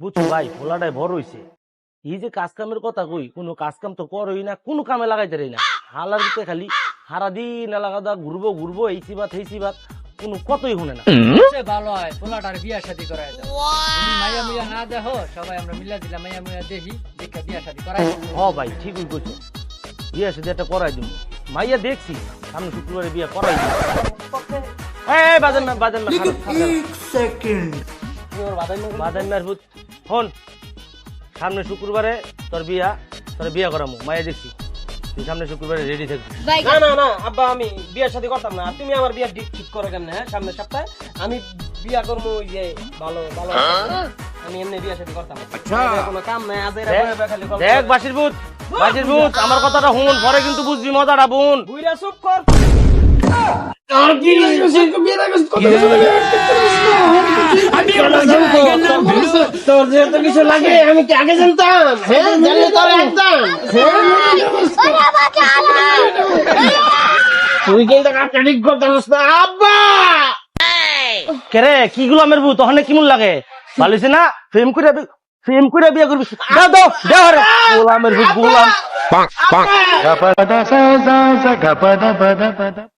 বুঝছো ভাই, পোলাটাই বড় হইছে। এই যে কাজ কামের কথা কই, কোনো কাজ কাম তো করই না, কোনো কামে লাগাইতে পারি না। হালার ভিতরে খালি সারাদিন এলাকাটা ঘুরবো ঘুরবো, এই সিবাত এই সিবাত, কোনো কতই শুনে না। সে ভালো হয় পোলাটার বিয়া শাদী করায় দাও। যদি মাইয়া মুইয়া না দেখো, সবাই আমরা মিলা দিলাম মাইয়া মুইয়া দেখি, দেখা বিয়া শাদী করাই দাও। হ ভাই, ঠিকই কইছো, বিয়ে সাথে একটা করাই দিব। মাইয়া দেখছি সামনে শুক্রবারে বিয়ে করাই দিব। এই বাজান না, বাজান না, বাজান না ভূত। হন, সামনে শুক্রবারে তোর বিয়া করামু, মাইয়া দেখছি। তুই সামনে শুক্রবারে রেডি থাকবি। না না না আব্বা, আমি বিয়ের সাথে করতাম না। তুমি আমার বিয়ের ডেট ঠিক করো কেমনে? হ্যাঁ, সামনের সপ্তাহে আমি বিয়া করবো। ওই যে ভালো ভালো আমি এমনি বিয়ের সাথে করতাম না। কোনো কাম নাই, আজ এরা বয়ে বয়ে খালি গল্প দেখ করে। বাসির ভূত, বাসির ভূত, আমার কথাটা শুন, পরে কিন্তু বুঝবি মজাটা বোন। বুইরা চুপ কর। তোর যেহেতু কিছু লাগে আমি কি আগে জানতাম? হ্যাঁ, জানলে তোর একদম তুই কিন্তু কাজটা ঠিক করতেছিস না আব্বা। কেরে কি গুলামের ভূত, ওখানে কেমন লাগে? ভালো হইছে না? প্রেম করে বিয়ে করবি? দাও দাও দাও রে গোলামের ভূত, গোলাম।